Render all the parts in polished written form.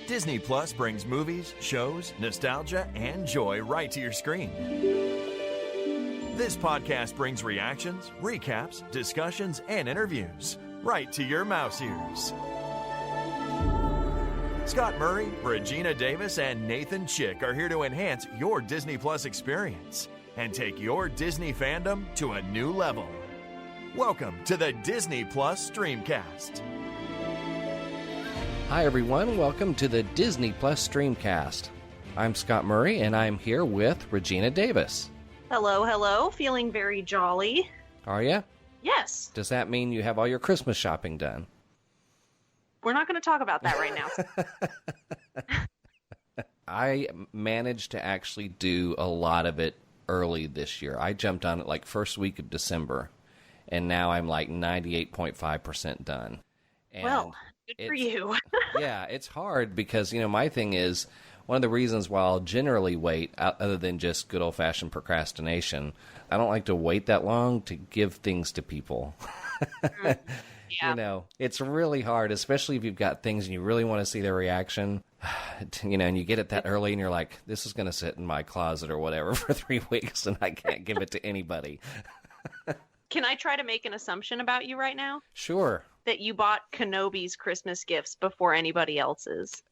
Disney Plus brings movies, shows, nostalgia, and joy right to your screen. This podcast brings reactions, recaps, discussions, and interviews right to your mouse ears. Scott Murray, Regina Davis, and Nathan Chick are here to enhance your Disney Plus experience and take your Disney fandom to a new level. Welcome to the Disney Plus Streamcast. Hi everyone, welcome to the Disney Plus Streamcast. I'm Scott Murray and I'm here with Regina Davis. Hello, hello. Feeling very jolly. Are you? Yes. Does that mean you have all your Christmas shopping done? We're not going to talk about that right now. I managed to actually do a lot of it early this year. I jumped on it like first week of December, and now I'm like 98.5% done. And well, good for you. Yeah, it's hard because, my thing is, one of the reasons why I'll generally wait, other than just good old-fashioned procrastination, I don't like to wait that long to give things to people. Yeah. It's really hard, especially if you've got things and you really want to see their reaction, and you get it that early and you're like, this is going to sit in my closet or whatever for 3 weeks and I can't give it to anybody. Can I try to make an assumption about you right now? Sure. That you bought Kenobi's Christmas gifts before anybody else's.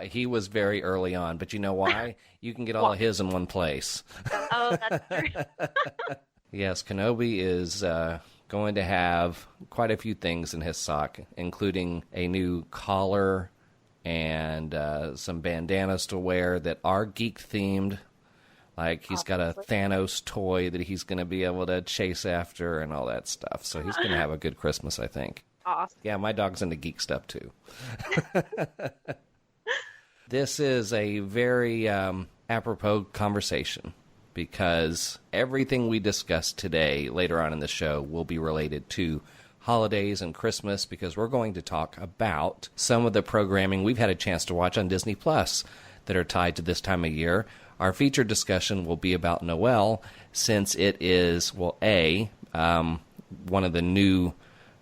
He was very early on, but you know why? You can get all of his in one place. Oh, that's true. Yes, Kenobi is going to have quite a few things in his sock, including a new collar and some bandanas to wear that are geek-themed. Like, he's got a Thanos toy that he's going to be able to chase after and all that stuff. So he's going to have a good Christmas, I think. Awesome. Yeah, my dog's into geek stuff, too. This is a very apropos conversation because everything we discuss today, later on in the show, will be related to holidays and Christmas because we're going to talk about some of the programming we've had a chance to watch on Disney Plus that are tied to this time of year. Our featured discussion will be about Noelle, since it is, one of the new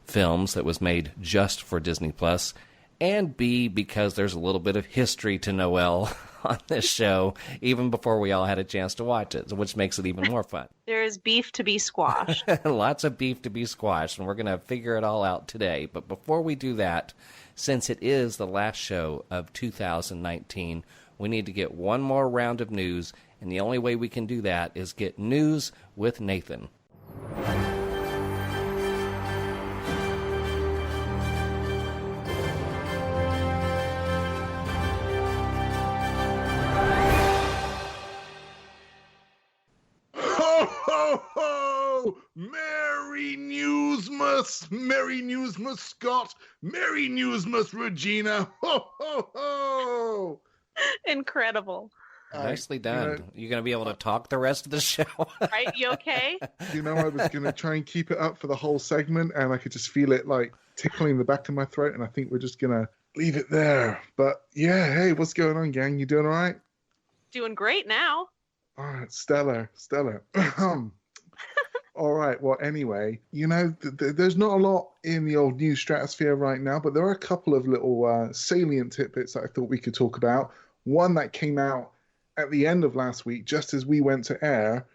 films that was made just for Disney Plus, and B, because there's a little bit of history to Noelle on this show, even before we all had a chance to watch it, which makes it even more fun. There is beef to be squashed. Lots of beef to be squashed, and we're going to figure it all out today. But before we do that, since it is the last show of 2019, we need to get one more round of news, and the only way we can do that is get news with Nathan. Ho, ho, ho! Merry Newsmas! Merry Newsmas, Scott! Merry Newsmas, Regina! Ho, ho, ho! Incredible. Nicely done. You're going to be able to talk the rest of the show. Right? You okay? I was going to try and keep it up for the whole segment, and I could just feel it, like, tickling the back of my throat, and I think we're just going to leave it there. But, yeah, hey, what's going on, gang? You doing all right? Doing great now. All right, stellar. All right, well, anyway, there's not a lot in the old news stratosphere right now, but there are a couple of little salient tidbits that I thought we could talk about. One that came out at the end of last week, just as we went to air,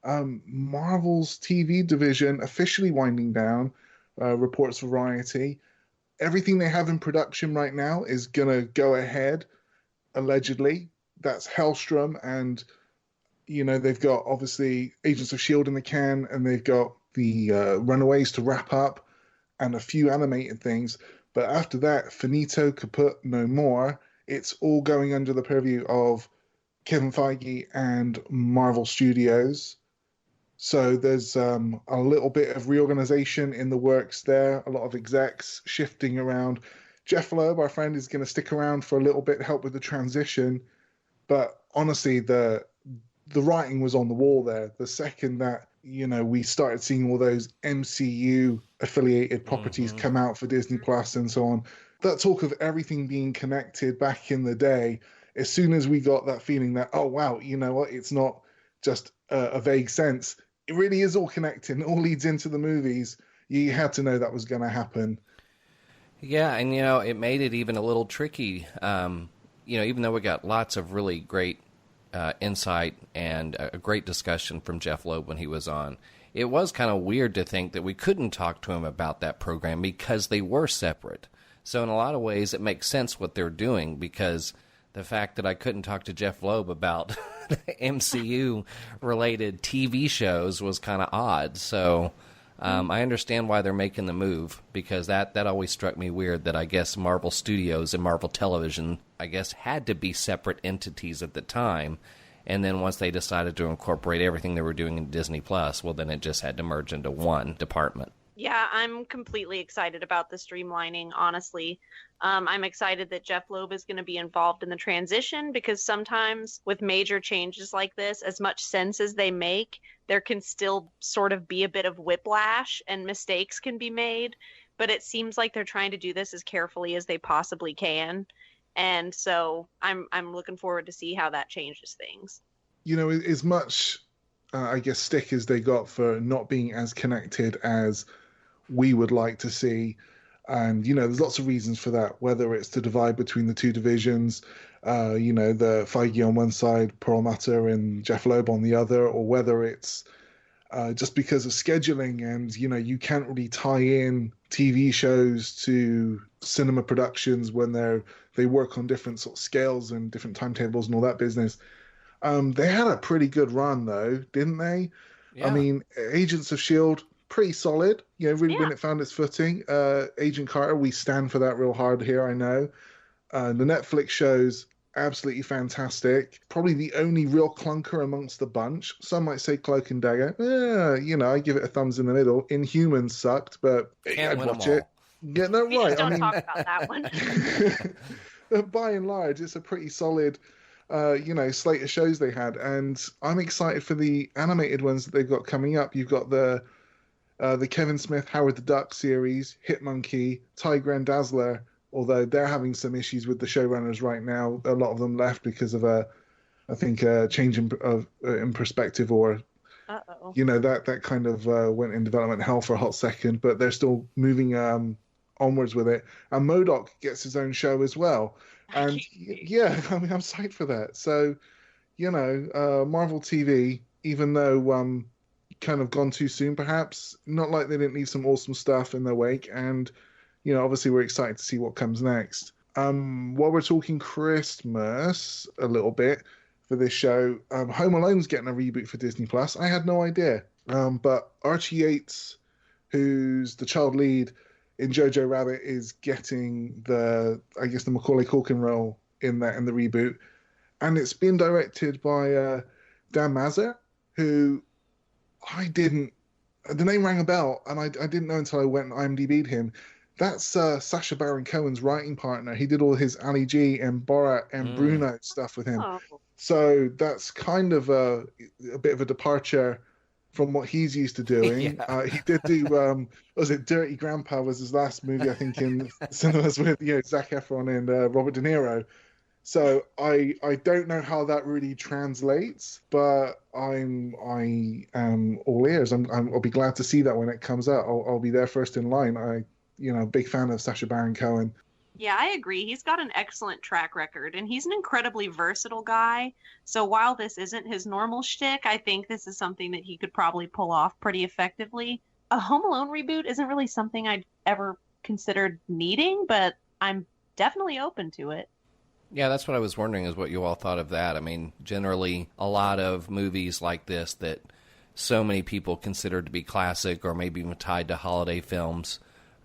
Marvel's TV division officially winding down, reports Variety. Everything they have in production right now is going to go ahead, allegedly. That's Hellstrom, and, they've got, obviously, Agents of S.H.I.E.L.D. in the can, and they've got the Runaways to wrap up, and a few animated things. But after that, finito, kaput, no more. It's all going under the purview of Kevin Feige and Marvel Studios. So there's a little bit of reorganization in the works there, a lot of execs shifting around. Jeff Loeb, our friend, is going to stick around for a little bit, help with the transition. But honestly, the writing was on the wall there. The second that, we started seeing all those MCU affiliated properties come out for Disney Plus and so on, that talk of everything being connected back in the day, as soon as we got that feeling that, oh, wow, you know what, it's not just a vague sense. It really is all connected. It all leads into the movies. You had to know that was going to happen. Yeah, and, it made it even a little tricky even though we got lots of really great insight and a great discussion from Jeff Loeb when he was on, it was kind of weird to think that we couldn't talk to him about that program because they were separate. So in a lot of ways, it makes sense what they're doing, because the fact that I couldn't talk to Jeff Loeb about MCU-related TV shows was kind of odd. So I understand why they're making the move, because that always struck me weird, that I guess Marvel Studios and Marvel Television, I guess, had to be separate entities at the time. And then once they decided to incorporate everything they were doing in Disney Plus, well, then it just had to merge into one department. Yeah, I'm completely excited about the streamlining, honestly. I'm excited that Jeff Loeb is going to be involved in the transition, because sometimes with major changes like this, as much sense as they make, there can still sort of be a bit of whiplash and mistakes can be made. But it seems like they're trying to do this as carefully as they possibly can. And so I'm looking forward to see how that changes things. As much, I guess, stick as they got for not being as connected as we would like to see. And, there's lots of reasons for that, whether it's the divide between the two divisions, the Feige on one side, Perlmutter and Jeff Loeb on the other, or whether it's just because of scheduling and, you can't really tie in TV shows to cinema productions when they work on different sort of scales and different timetables and all that business. They had a pretty good run, though, didn't they? Yeah. I mean, Agents of S.H.I.E.L.D., pretty solid, really when it found its footing. Agent Carter, we stand for that real hard here, I know. The Netflix shows, absolutely fantastic. Probably the only real clunker amongst the bunch. Some might say Cloak and Dagger. I give it a thumbs in the middle. Inhumans sucked, but I'd watch it. Yeah, no, We right. just don't talk about that one. By and large, it's a pretty solid slate of shows they had, and I'm excited for the animated ones that they've got coming up. You've got the Kevin Smith Howard the Duck series, Hitmonkey, Tiger and Dazzler, although they're having some issues with the showrunners right now. A lot of them left because of a change in perspective, or that kind of went in development hell for a hot second, but they're still moving onwards with it. And MODOK gets his own show as well. And yeah, I mean, I'm psyched for that. So, Marvel TV, even though kind of gone too soon, perhaps, not like they didn't leave some awesome stuff in their wake. And, obviously we're excited to see what comes next. While we're talking Christmas a little bit for this show, Home Alone's getting a reboot for Disney Plus. I had no idea. But Archie Yates, who's the child lead in Jojo Rabbit, is getting the Macaulay Culkin role in the reboot, and it's been directed by Dan Mazer, who the name rang a bell, and I didn't know until I went and IMDb'd him. That's Sacha Baron Cohen's writing partner. He did all his Ali G and Borat and Bruno stuff with him. Oh. So that's kind of a bit of a departure from what he's used to doing. Yeah. He did do, was it Dirty Grandpa was his last movie, I think, in cinemas with Zac Efron and Robert De Niro. So I don't know how that really translates, but I am all ears. I'll be glad to see that when it comes out. I'll be there first in line. Big fan of Sacha Baron Cohen. Yeah, I agree. He's got an excellent track record, and he's an incredibly versatile guy. So while this isn't his normal shtick, I think this is something that he could probably pull off pretty effectively. A Home Alone reboot isn't really something I'd ever considered needing, but I'm definitely open to it. Yeah, that's what I was wondering, is what you all thought of that. I mean, generally, a lot of movies like this that so many people consider to be classic or maybe even tied to holiday films,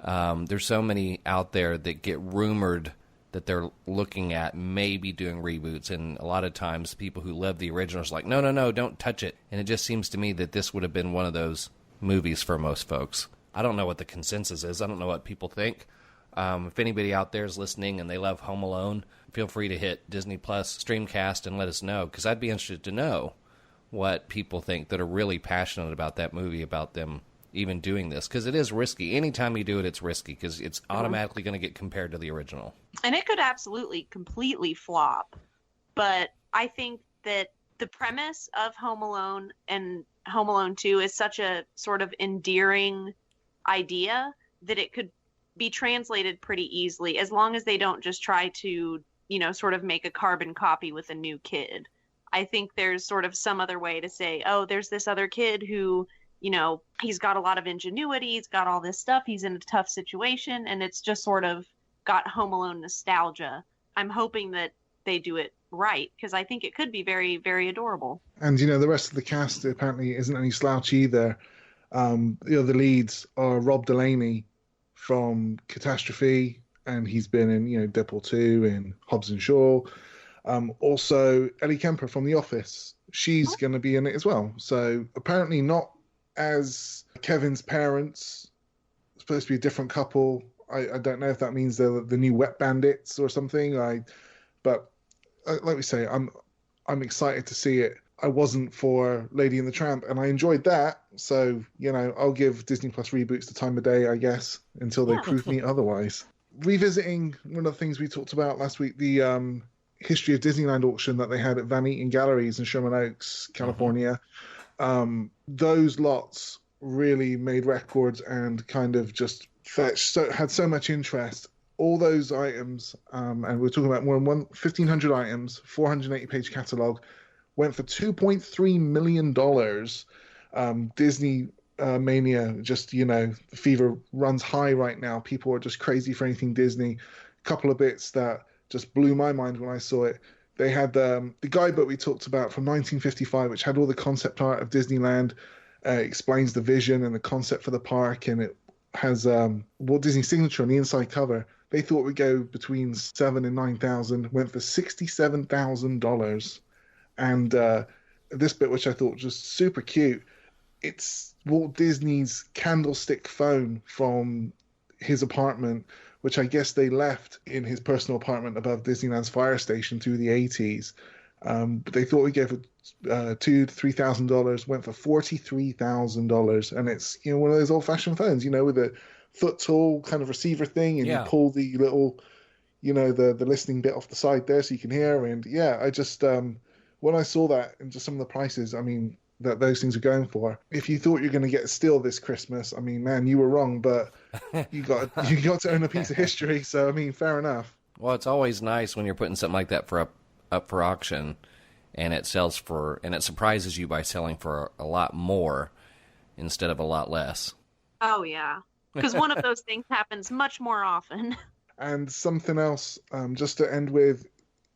there's so many out there that get rumored that they're looking at maybe doing reboots, and a lot of times people who love the originals are like, no, don't touch it. And it just seems to me that this would have been one of those movies for most folks. I don't know what the consensus is. I don't know what people think. If anybody out there is listening and they love Home Alone, feel free to hit Disney Plus Streamcast and let us know, because I'd be interested to know what people think that are really passionate about that movie, about them even doing this, because it is risky. Anytime you do it, it's risky, because it's automatically going to get compared to the original. And it could absolutely completely flop. But I think that the premise of Home Alone and Home Alone 2 is such a sort of endearing idea that it could be translated pretty easily, as long as they don't just try to, sort of make a carbon copy with a new kid. I think there's sort of some other way to say, oh, there's this other kid who, he's got a lot of ingenuity, he's got all this stuff, he's in a tough situation, and it's just sort of got Home Alone nostalgia. I'm hoping that they do it right, because I think it could be very, very adorable. And, the rest of the cast apparently isn't any slouch either. The leads are Rob Delaney from Catastrophe, and he's been in, Deadpool 2 and Hobbs and Shaw. Also, Ellie Kemper from The Office. She's going to be in it as well. So apparently not as Kevin's parents. It's supposed to be a different couple. I don't know if that means they're the new Wet Bandits or something. But like we say, I'm excited to see it. I wasn't for Lady and the Tramp, and I enjoyed that. So, I'll give Disney Plus reboots the time of day, I guess, until they prove me otherwise. Revisiting one of the things we talked about last week, the History of Disneyland auction that they had at Van Eaton Galleries in Sherman Oaks, California. Those lots really made records and kind of just had so much interest. All those items, and we're talking about more than 1,500 items, 480-page catalog, went for $2.3 million. Disney mania, just, the fever runs high right now. People are just crazy for anything Disney. A couple of bits that just blew my mind when I saw it. They had the guidebook we talked about from 1955, which had all the concept art of Disneyland, explains the vision and the concept for the park, and it has Walt Disney's signature on the inside cover. They thought we'd go between $7,000 and $9,000, went for $67,000. And this bit, which I thought was just super cute, it's Walt Disney's candlestick phone from his apartment, which I guess they left in his personal apartment above Disneyland's fire station through the 80s. But they thought we gave it $2,000 to $3,000, went for $43,000. And it's, one of those old-fashioned phones, with a foot-tall kind of receiver thing, and you pull the little, the listening bit off the side there so you can hear. And yeah, I just, when I saw that and just some of the prices, that those things are going for. If you thought you're going to get a steal this Christmas, man, you were wrong, but you got to own a piece of history. So, fair enough. Well, it's always nice when you're putting something like that up for auction, and it surprises you by selling for a lot more instead of a lot less. Oh, yeah. Because one of those things happens much more often. And something else, just to end with,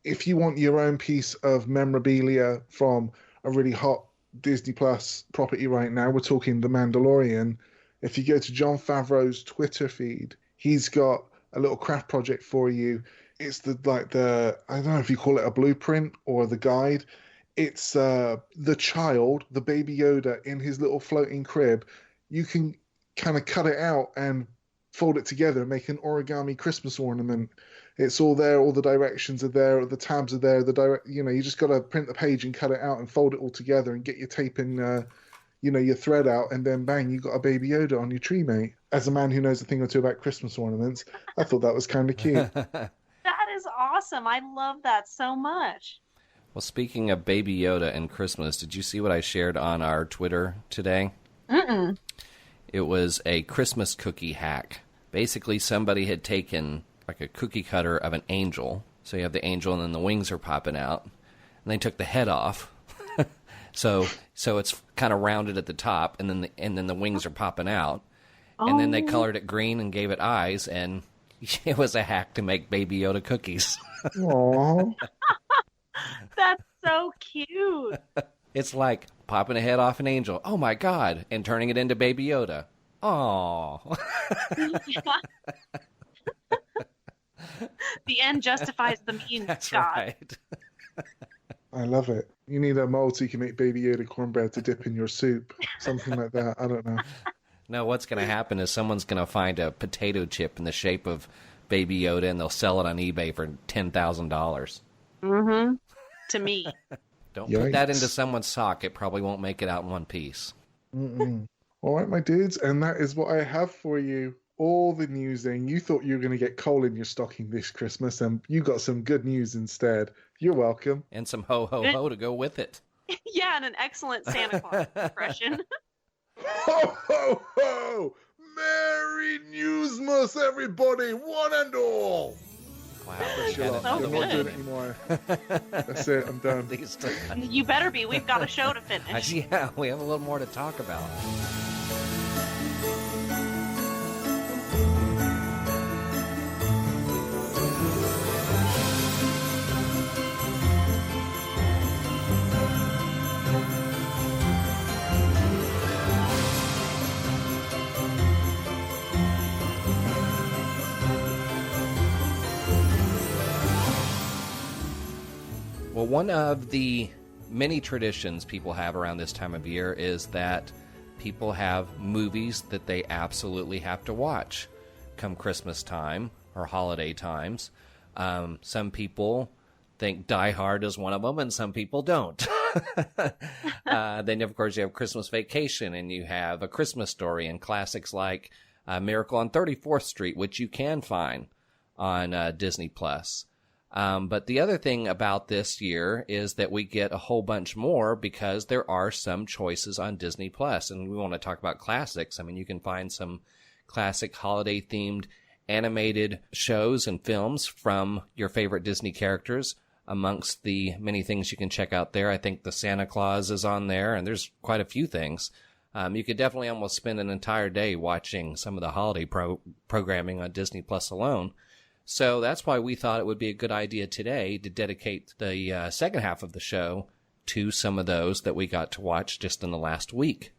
if you want your own piece of memorabilia from a really hot Disney Plus property right now, we're talking The Mandalorian. If you go to Jon Favreau's Twitter feed, he's got a little craft project for you. It's the I don't know if you call it a blueprint or the guide. It's the child, the baby Yoda in his little floating crib. You can kind of cut it out and fold it together and make an origami Christmas ornament. It's all there, all the directions are there, the tabs are there, you just got to print the page and cut it out and fold it all together and get your tape and, your thread out, and then bang, you got a baby Yoda on your tree, mate. As a man who knows a thing or two about Christmas ornaments, I thought that was kind of cute. That is awesome. I love that so much. Well, speaking of baby Yoda and Christmas, did you see what I shared on our Twitter today? Mm-mm. It was a Christmas cookie hack. Basically, somebody had taken like a cookie cutter of an angel. So you have the angel and then the wings are popping out. And they took the head off. so it's kind of rounded at the top, and then the wings are popping out. And then they colored it green and gave it eyes, and it was a hack to make Baby Yoda cookies. Aww. That's so cute. It's like popping a head off an angel. Oh my God. And turning it into Baby Yoda. Aww. The end justifies the means. That's God. right. I love it. You need a mold so you can make Baby Yoda cornbread to dip in your soup. Something like that. I don't know. No, what's going to happen is someone's going to find a potato chip in the shape of Baby Yoda, and they'll sell it on eBay for $10,000. Mm-hmm. To me. Don't put that into someone's sock. It probably won't make it out in one piece. Mm-mm. All right, my dudes, and that is what I have for you. All the news in. You thought you were going to get coal in your stocking this Christmas, and you got some good news instead. You're welcome. And some ho-ho-ho to go with it. Yeah, and an excellent Santa Claus impression. Ho, ho, ho! Merry Newsmas, everybody, one and all! Wow. That's your lot. So You're not good. doing it anymore. That's it. I'm done. You better be. We've got a show to finish. Yeah, we have a little more to talk about. Well, one of the many traditions people have around this time of year is that people have movies that they absolutely have to watch come Christmas time or holiday times. Some people think Die Hard is one of them, and some people don't. Then, of course, you have Christmas Vacation, and you have A Christmas Story, and classics like Miracle on 34th Street, which you can find on Disney+. But the other thing about this year is that we get a whole bunch more because there are some choices on Disney+. And we want to talk about classics. I mean, you can find some classic holiday-themed animated shows and films from your favorite Disney characters. Amongst the many things you can check out there, I think the Santa Claus is on there, and there's quite a few things. You could definitely almost spend an entire day watching some of the holiday programming on Disney Plus alone. So that's why we thought it would be a good idea today to dedicate the second half of the show to some of those that we got to watch just in the last week.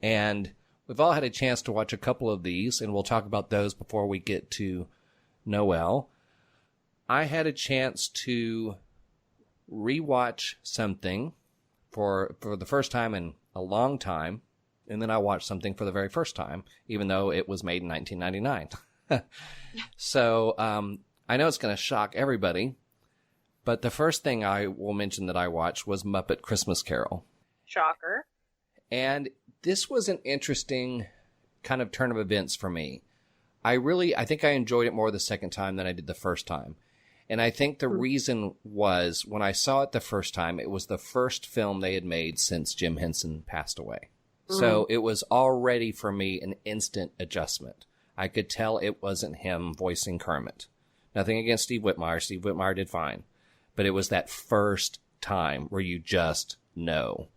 And we've all had a chance to watch a couple of these, and we'll talk about those before we get to Noelle. I had a chance to rewatch something for the first time in a long time, and then I watched something for the very first time, even though it was made in 1999. So I know it's going to shock everybody, but the first thing I will mention that I watched was Muppet Christmas Carol. Shocker. And this was an interesting kind of turn of events for me. I think I enjoyed it more the second time than I did the first time. And I think the reason was when I saw it the first time, it was the first film they had made since Jim Henson passed away. So it was already for me an instant adjustment. I could tell it wasn't him voicing Kermit. Nothing against Steve Whitmire. Steve Whitmire did fine. But it was that first time where you just know.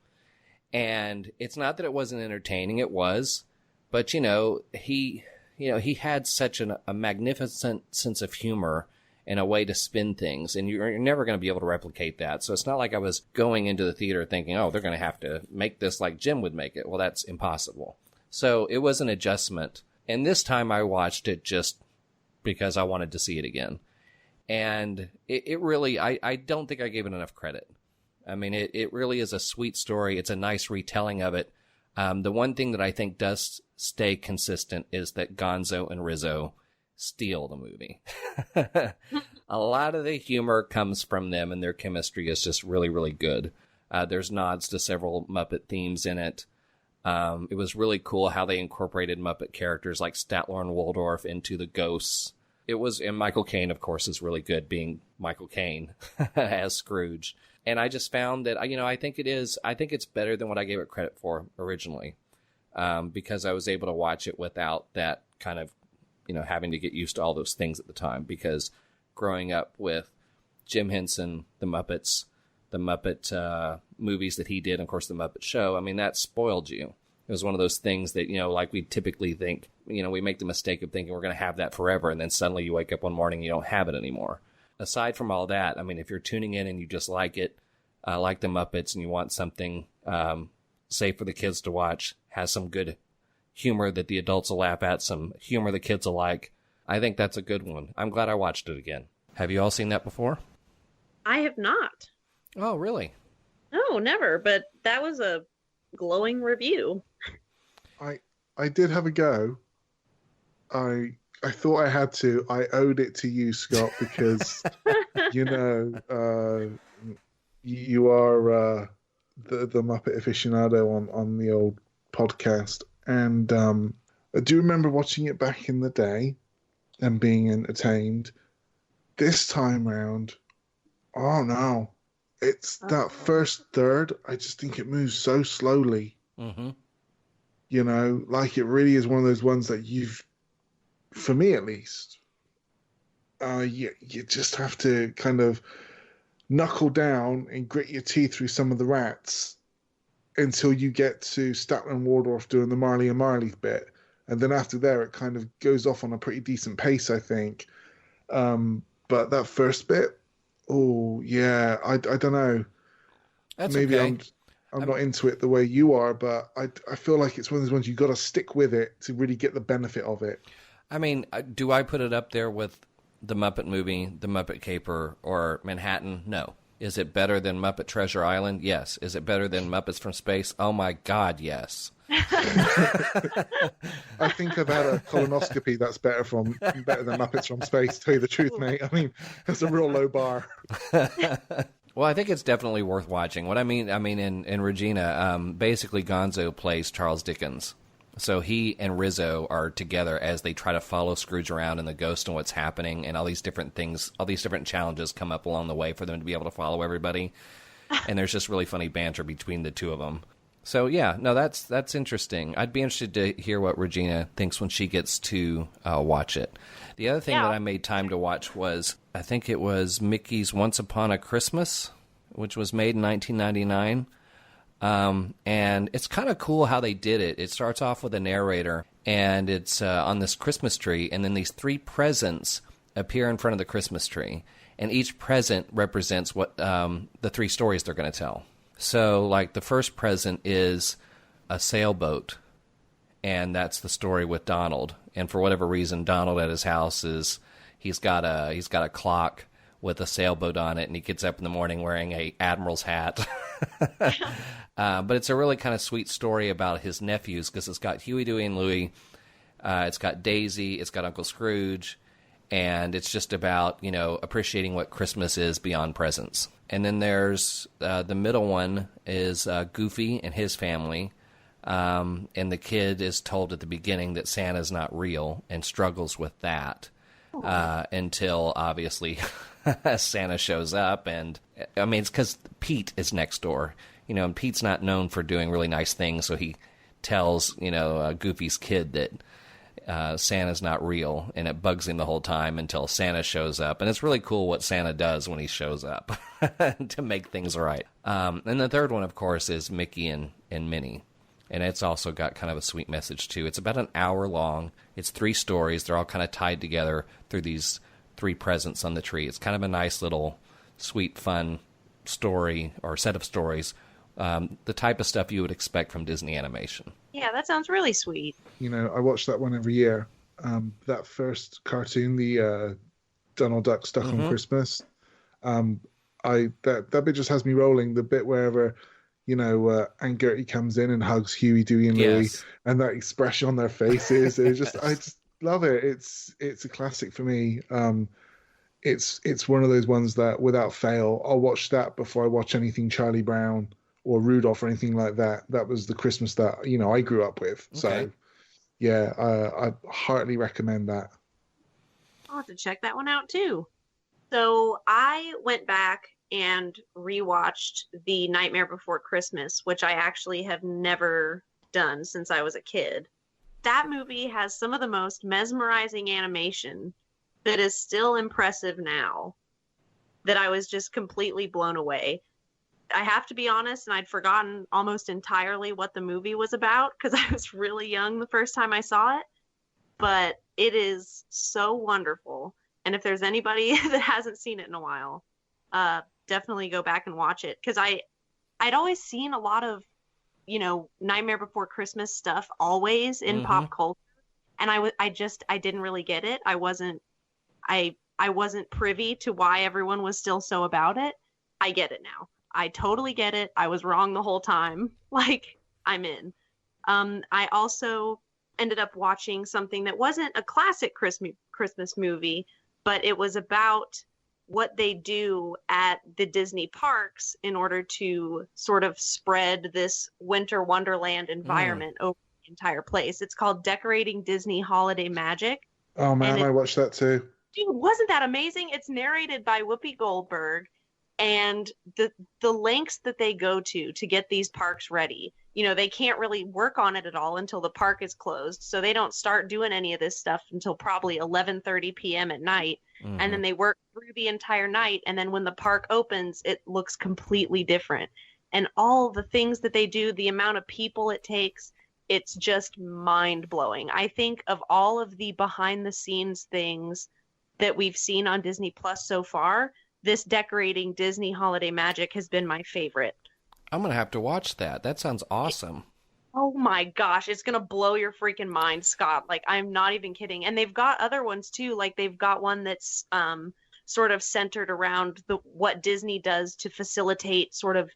And it's not that it wasn't entertaining. It was. But, he had such a magnificent sense of humor and a way to spin things. And you're never going to be able to replicate that. So it's not like I was going into the theater thinking, oh, they're going to have to make this like Jim would make it. Well, that's impossible. So it was an adjustment. And this time I watched it just because I wanted to see it again. And it really, I don't think I gave it enough credit. I mean, it really is a sweet story. It's a nice retelling of it. The one thing that I think does stay consistent is that Gonzo and Rizzo steal the movie. A lot of the humor comes from them, and their chemistry is just really, really good. There's nods to several Muppet themes in it. It was really cool how they incorporated Muppet characters like Statler and Waldorf into the ghosts. And Michael Caine, of course, is really good being Michael Caine as Scrooge. And I just found that, I think it's better than what I gave it credit for originally. Because I was able to watch it without that kind of, having to get used to all those things at the time. Because growing up with Jim Henson, the Muppets, the Muppet movies that he did, and of course the Muppet Show, I mean, that spoiled you. It was one of those things that, like we typically think, we make the mistake of thinking we're going to have that forever, and then suddenly you wake up one morning and you don't have it anymore. Aside from all that, I mean, if you're tuning in and you just like it, like the Muppets, and you want something safe for the kids to watch, has some good humor that the adults will laugh at, some humor the kids will like, I think that's a good one. I'm glad I watched it again. Have you all seen that before? I have not. Oh, really? No, never. But that was a glowing review. I did have a go. I thought I had to. I owed it to you, Scott, because you are the Muppet aficionado on the old podcast, and I do remember watching it back in the day and being entertained. This time round, oh no. It's that first third, I just think it moves so slowly. Mm-hmm. Like it really is one of those ones that for me at least, you just have to kind of knuckle down and grit your teeth through some of the rats until you get to Statler and Waldorf doing the Marley and Marley bit. And then after there, it kind of goes off on a pretty decent pace, I think. But that first bit, oh, yeah, I don't know. That's Maybe okay. I'm not into it the way you are, but I feel like it's one of those ones you got to stick with it to really get the benefit of it. I mean, do I put it up there with The Muppet Movie, The Muppet Caper, or Manhattan? No. Is it better than Muppet Treasure Island? Yes. Is it better than Muppets from Space? Oh my God, yes. I think I've had a colonoscopy that's better than Muppets from Space, to tell you the truth, mate. I mean, that's a real low bar. Well, I think it's definitely worth watching. What I mean in Regina, basically Gonzo plays Charles Dickens. So he and Rizzo are together as they try to follow Scrooge around and the ghost and what's happening, and all these different things, all these different challenges come up along the way for them to be able to follow everybody. And there's just really funny banter between the two of them. So yeah, no, that's interesting. I'd be interested to hear what Regina thinks when she gets to watch it. The other thing that I made time to watch was, I think it was Mickey's Once Upon a Christmas, which was made in 1999. And it's kind of cool how they did it. It starts off with a narrator, and it's on this Christmas tree, and then these 3 presents appear in front of the Christmas tree, and each present represents what the 3 stories they're going to tell. So, like, the first present is a sailboat, and that's the story with Donald. And for whatever reason, Donald at his house he's got a clock with a sailboat on it, and he gets up in the morning wearing a admiral's hat. But it's a really kind of sweet story about his nephews, because it's got Huey, Dewey, and Louie. It's got Daisy. It's got Uncle Scrooge. And it's just about, appreciating what Christmas is beyond presents. And then there's the middle one is Goofy and his family. And the kid is told at the beginning that Santa's not real and struggles with that until, obviously, Santa shows up. And, I mean, it's because Pete is next door. And Pete's not known for doing really nice things, so he tells, Goofy's kid that Santa's not real, and it bugs him the whole time until Santa shows up. And it's really cool what Santa does when he shows up to make things right. And the third one, of course, is Mickey and Minnie. And it's also got kind of a sweet message, too. It's about an hour long. It's 3 stories. They're all kind of tied together through these 3 presents on the tree. It's kind of a nice little sweet, fun story or set of stories. The type of stuff you would expect from Disney animation. Yeah, that sounds really sweet. I watch that one every year. That first cartoon, the Donald Duck Stuck on Christmas, that bit just has me rolling. The bit wherever, Aunt Gertie comes in and hugs Huey, Dewey, and Louie, and that expression on their faces. I just love it. It's a classic for me. It's one of those ones that, without fail, I'll watch that before I watch anything Charlie Brown or Rudolph or anything like that. That was the Christmas that, I grew up with. Okay. So, yeah, I heartily recommend that. I'll have to check that one out, too. So I went back and rewatched The Nightmare Before Christmas, which I actually have never done since I was a kid. That movie has some of the most mesmerizing animation that is still impressive now, that I was just completely blown away. I have to be honest, and I'd forgotten almost entirely what the movie was about because I was really young the first time I saw it. But it is so wonderful. And if there's anybody that hasn't seen it in a while, definitely go back and watch it. Because I'd always seen a lot of, Nightmare Before Christmas stuff always in pop culture. And I didn't really get it. I wasn't privy to why everyone was still so about it. I get it now. I totally get it. I was wrong the whole time. I'm in. I also ended up watching something that wasn't a classic Christmas movie, but it was about what they do at the Disney parks in order to sort of spread this winter wonderland environment over the entire place. It's called Decorating Disney Holiday Magic. Oh man, I watched that too. Dude, wasn't that amazing? It's narrated by Whoopi Goldberg. and the lengths that they go to get these parks ready. You know, they can't really work on it at all until the park is closed, so they don't start doing any of this stuff until probably 11:30 p.m. at night. And then they work through the entire night, and then when the park opens, it looks completely different. And all the things that they do, the amount of people it takes, it's just mind-blowing. I think of all of the behind-the-scenes things that we've seen on Disney Plus so far, this Decorating Disney Holiday Magic has been my favorite. I'm going to have to watch that. That sounds awesome. Oh my gosh, it's going to blow your freaking mind, Scott. Like, I'm not even kidding. And they've got other ones too. Like, they've got one that's sort of centered around what Disney does to facilitate sort of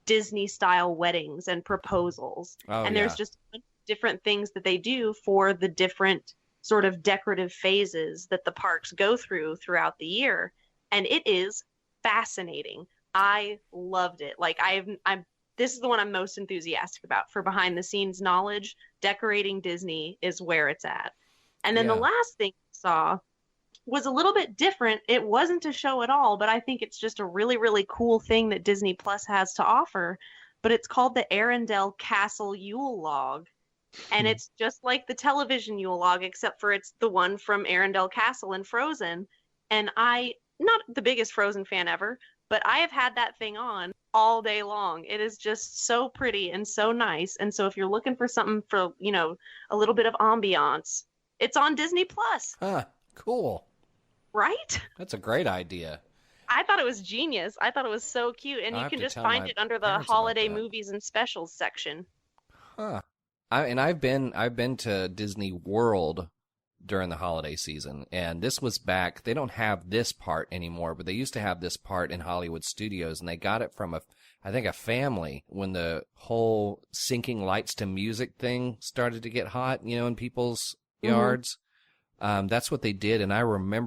Disney-style weddings and proposals. And there's just different things that they do for the different sort of decorative phases that the parks go through throughout the year. And it is fascinating. I loved it. Like, this is the one I'm most enthusiastic about for behind the scenes knowledge. Decorating Disney is where it's at. And then the last thing I saw was a little bit different. It wasn't a show at all, but I think it's just a really, really cool thing that Disney Plus has to offer. But it's called the Arendelle Castle Yule Log. And it's just like the television Yule Log, except for it's the one from Arendelle Castle in Frozen. And not the biggest Frozen fan ever, but I have had that thing on all day long. It is just so pretty and so nice. And so if you're looking for something for, you know, a little bit of ambiance, it's on Disney Plus. Huh, cool. Right? That's a great idea. I thought it was genius. I thought it was so cute. And you can just find it under the holiday movies and specials section. Huh. I've been to Disney World during the holiday season, and this was back. They don't have this part anymore, but they used to have this part in Hollywood Studios, and they got it from I think a family when the whole syncing lights to music thing started to get hot, you know, in people's yards. That's what they did, and I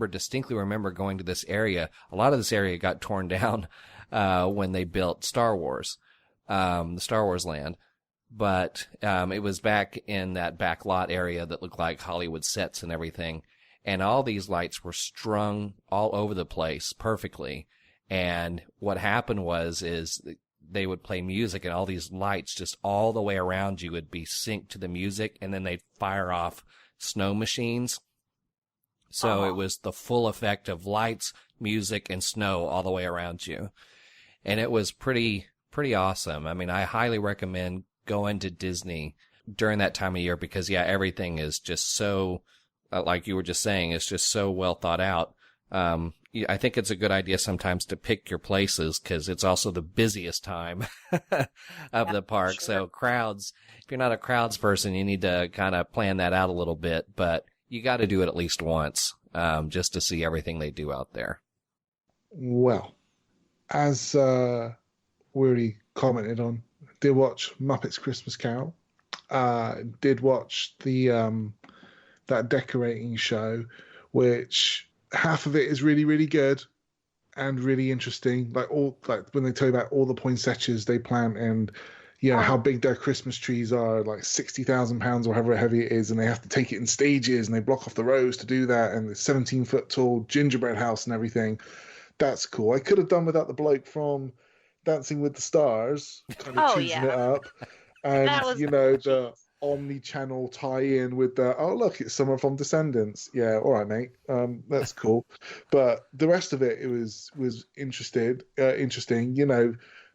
distinctly remember going to this area. A lot of this area got torn down when they built Star Wars, the Star Wars land. But it was back in that back lot area that looked like Hollywood sets and everything. And all these lights were strung all over the place perfectly. And what happened is they would play music, and all these lights just all the way around you would be synced to the music, and then they'd fire off snow machines. So it was the full effect of lights, music, and snow all the way around you. And it was pretty awesome. I mean, I highly recommend going to Disney during that time of year because, everything is just so, like you were just saying, it's just so well thought out. I think it's a good idea sometimes to pick your places because it's also the busiest time of the park. Sure. So crowds, if you're not a crowds person, you need to kind of plan that out a little bit, but you got to do it at least once, just to see everything they do out there. Well, as we already commented on, did watch Muppets Christmas Carol. Did watch the that decorating show, which half of it is really, really good and really interesting. Like when they tell you about all the poinsettias they plant and how big their Christmas trees are, like 60,000 pounds or however heavy it is, and they have to take it in stages and they block off the rows to do that, and the 17-foot tall gingerbread house and everything. That's cool. I could have done without the bloke from Dancing with the Stars, kind of choosing it up, and the omni-channel tie-in with the look, it's someone from Descendants. Yeah, all right, mate. That's cool. But the rest of it was interesting.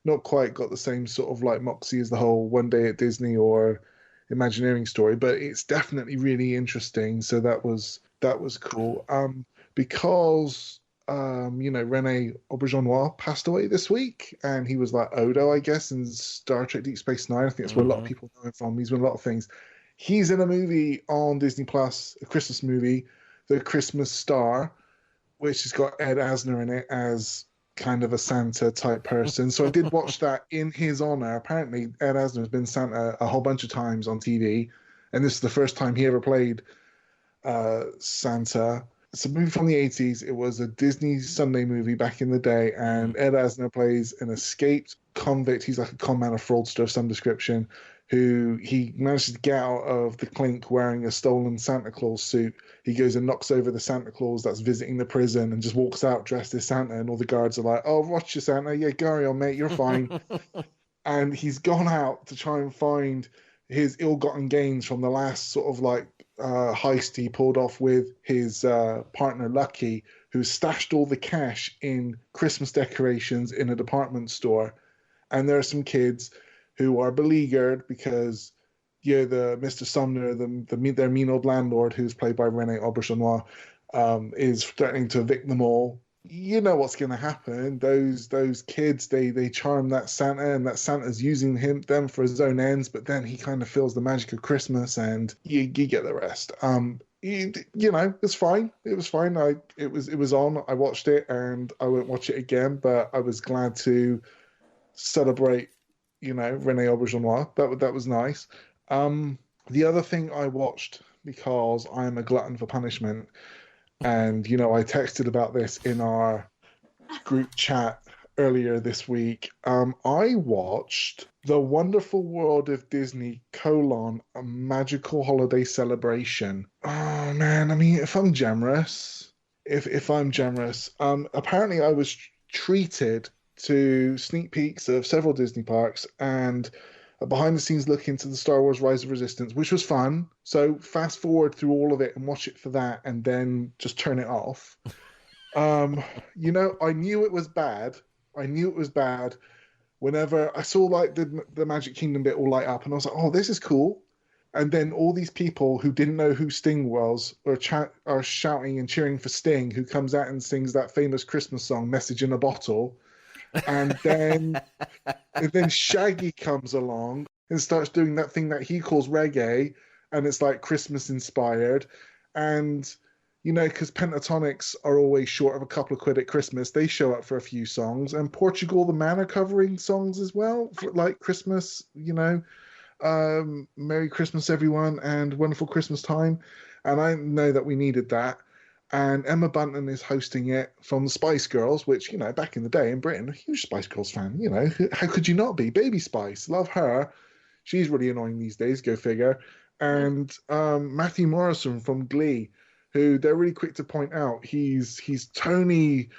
Not quite got the same sort of like moxie as the whole One Day at Disney or Imagineering story, but it's definitely really interesting. So that was cool. Because Rene Auberjonois passed away this week, and he was like Odo, I guess, in Star Trek Deep Space Nine. I think that's where a lot of people know him from. He's been in a lot of things. He's in a movie on Disney Plus, a Christmas movie, The Christmas Star, which has got Ed Asner in it as kind of a Santa type person. So I did watch that in his honor. Apparently, Ed Asner has been Santa a whole bunch of times on TV, and this is the first time he ever played Santa. It's a movie from the 80s. It was a Disney Sunday movie back in the day, and Ed Asner plays an escaped convict. He's like a con man, a fraudster of some description, who he manages to get out of the clink wearing a stolen Santa Claus suit. He goes and knocks over the Santa Claus that's visiting the prison and just walks out dressed as Santa, and all the guards are like, "Oh, watch your Santa. Yeah, carry on, mate. You're fine." And he's gone out to try and find his ill-gotten gains from the last sort of like heist he pulled off with his partner Lucky, who stashed all the cash in Christmas decorations in a department store. And there are some kids who are beleaguered because the Mr. Sumner, their mean old landlord, who's played by Rene Auberjonois, is threatening to evict them all. You know what's going to happen. Those kids, they charm that Santa, and that Santa's using them for his own ends. But then he kind of feels the magic of Christmas, and you get the rest. It's fine. It was fine. It was on. I watched it, and I won't watch it again. But I was glad to celebrate, Rene Auberjonois. That was nice. The other thing I watched, because I am a glutton for punishment, and I texted about this in our group chat earlier this week. I watched The Wonderful World of Disney: A Magical Holiday Celebration. Oh man, I mean, if I'm generous, apparently I was treated to sneak peeks of several Disney parks and a behind-the-scenes look into the Star Wars Rise of Resistance, which was fun. So fast forward through all of it and watch it for that, and then just turn it off. I knew it was bad. Whenever I saw like the Magic Kingdom bit all light up, and I was like, "Oh, this is cool." And then all these people who didn't know who Sting was are shouting and cheering for Sting, who comes out and sings that famous Christmas song, "Message in a Bottle." And then Shaggy comes along and starts doing that thing that he calls reggae, and it's like Christmas inspired. And because Pentatonics are always short of a couple of quid at Christmas, they show up for a few songs. And Portugal the Man are covering songs as well, for like Christmas, Merry Christmas everyone and Wonderful Christmas Time. And I know that we needed that. And Emma Bunton is hosting it from the Spice Girls, which, back in the day in Britain, a huge Spice Girls fan. How could you not be? Baby Spice, love her. She's really annoying these days, go figure. And Matthew Morrison from Glee, who they're really quick to point out, he's Tony,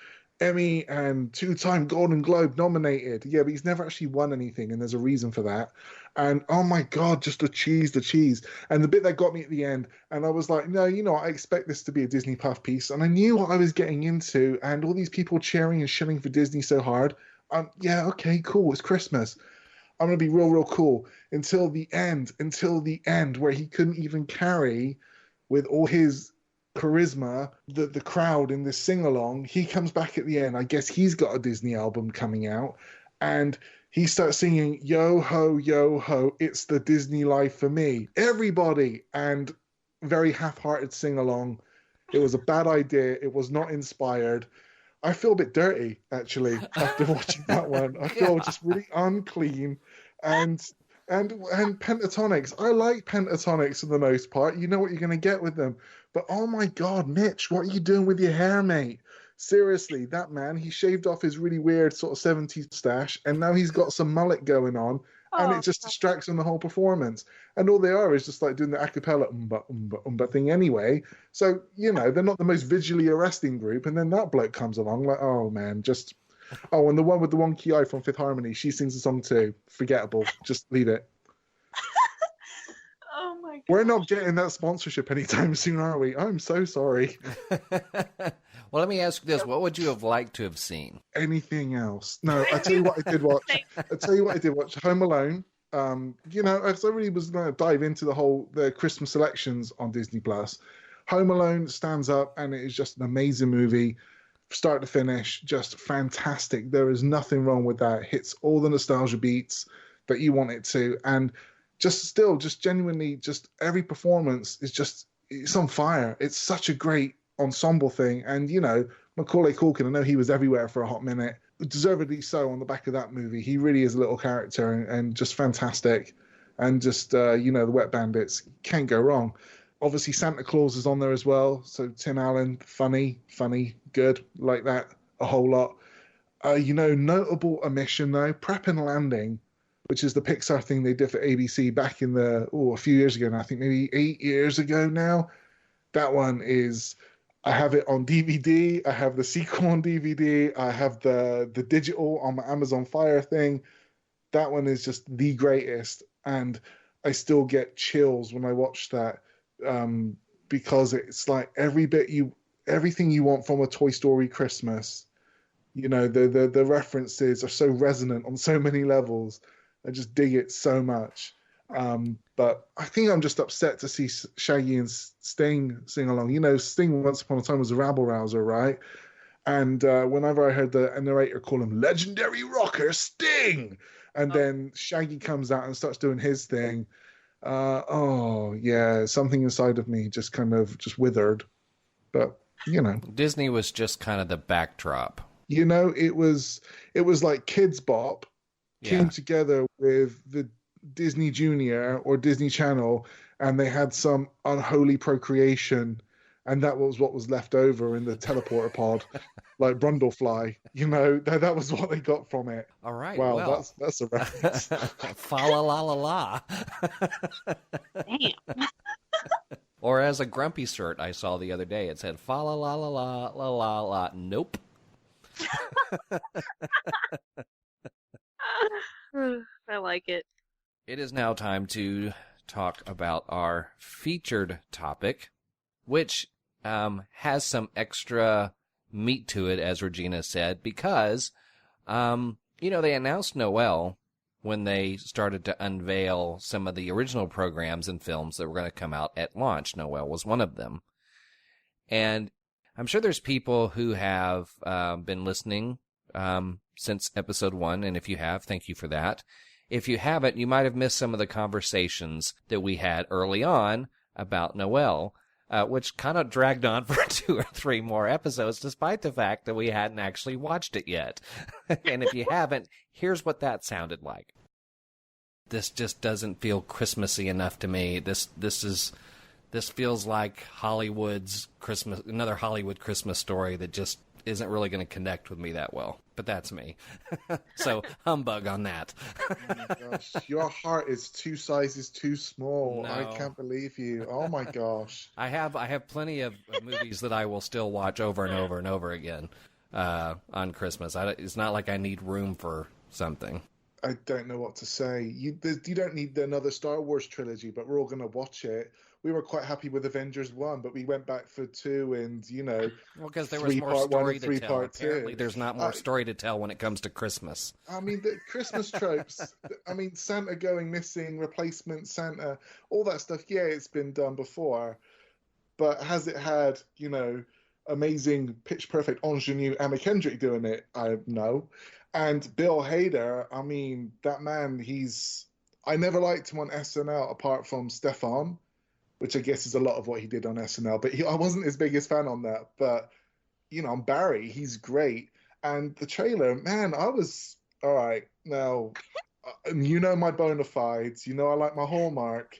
Emmy, and two-time Golden Globe nominated. Yeah, but he's never actually won anything, and there's a reason for that. And oh my God, just the cheese. And the bit that got me at the end, and I was like, no, I expect this to be a Disney puff piece. And I knew what I was getting into, and all these people cheering and shilling for Disney so hard. Yeah, okay, cool, it's Christmas. I'm going to be real, real cool until the end, where he couldn't even carry with all his charisma the crowd in this sing-along. He comes back at the end. I guess he's got a Disney album coming out, and he starts singing yo ho, it's the Disney life for me, everybody, and very half-hearted sing-along. It was a bad idea. It was not inspired. I feel a bit dirty actually after watching that one. I feel just really unclean. And Pentatonics, I like Pentatonics for the most part. You know what you're going to get with them. But oh my God, Mitch, what are you doing with your hair, mate? Seriously, that man, he shaved off his really weird sort of 70s stash, and now he's got some mullet going on, and it just distracts from the whole performance. And all they are is just like doing the a cappella umba thing anyway. So, they're not the most visually arresting group. And then that bloke comes along like, oh man, just... Oh, and the one with the wonky eye from Fifth Harmony, she sings a song too. Forgettable. Just leave it. Oh my God. We're not getting that sponsorship anytime soon, are we? I'm so sorry. Well, let me ask you this. What would you have liked to have seen? Anything else? No, I tell you what I did watch. Home Alone. As I really was going to dive into the Christmas selections on Disney Plus. Home Alone stands up, and it is just an amazing movie. Start to finish, just fantastic. There is nothing wrong with that. It hits all the nostalgia beats that you want it to. And just genuinely, just every performance is it's on fire. It's such a great ensemble thing. And, Macaulay Culkin, I know he was everywhere for a hot minute. Deservedly so on the back of that movie. He really is a little character and just fantastic. And just, the Wet Bandits, can't go wrong. Obviously, Santa Claus is on there as well. So Tim Allen, funny, good, like that a whole lot. Notable omission though, Prep and Landing which is the Pixar thing they did for ABC back in a few years ago now. I think maybe 8 years ago now. That one is, I have it on DVD. I have the sequel on DVD. I have the digital on my Amazon Fire thing. That one is just the greatest. And I still get chills when I watch that, because it's like everything you want from a Toy Story Christmas. You know, the references are so resonant on so many levels. I just dig it so much. But I think I'm just upset to see Shaggy and Sting sing along. You know, Sting once upon a time was a rabble-rouser, right? And whenever I heard the narrator call him legendary rocker Sting, and then Shaggy comes out and starts doing his thing, something inside of me just kind of just withered. But, you know. Disney was just kind of the backdrop. You know, it was like Kids Bop came together with the Disney Junior or Disney Channel, and they had some unholy procreation, and that was what was left over in the teleporter pod, like Brundlefly. You know, that was what they got from it. All right. Wow, well. that's a reference. Fa la la la la. Damn. Or as a grumpy shirt I saw the other day, it said fa la la la la la la la. Nope. I like it. It is now time to talk about our featured topic, which has some extra meat to it, as Regina said, because, they announced Noelle when they started to unveil some of the original programs and films that were going to come out at launch. Noelle was one of them. And I'm sure there's people who have been listening since episode 1, and if you have, thank you for that. If you haven't, you might have missed some of the conversations that we had early on about Noelle, which kind of dragged on for 2 or 3 more episodes, despite the fact that we hadn't actually watched it yet. And if you haven't, here's what that sounded like. This just doesn't feel Christmassy enough to me. This feels like Hollywood's Christmas, another Hollywood Christmas story that just isn't really going to connect with me that well. But that's me. So humbug on that. Oh my gosh, your heart is 2 sizes too small. No. I can't believe you. Oh my gosh. I have plenty of movies that I will still watch over and over and over again on Christmas. It's not like I need room for something. I don't know what to say. You don't need another Star Wars trilogy, but we're all going to watch it. We were quite happy with Avengers 1, but we went back for 2 and, Well, because there was more story to tell. Apparently, 2. there's not more story to tell when it comes to Christmas. I mean, the Christmas tropes, Santa going missing, replacement Santa, all that stuff, yeah, it's been done before. But has it had, amazing, pitch-perfect ingenue Anna Kendrick doing it? No. And Bill Hader, that man, I never liked him on SNL apart from Stefan, which I guess is a lot of what he did on SNL. But I wasn't his biggest fan on that. But, on Barry, he's great. And the trailer, man, I was, all right, now, my bona fides. I like my Hallmark.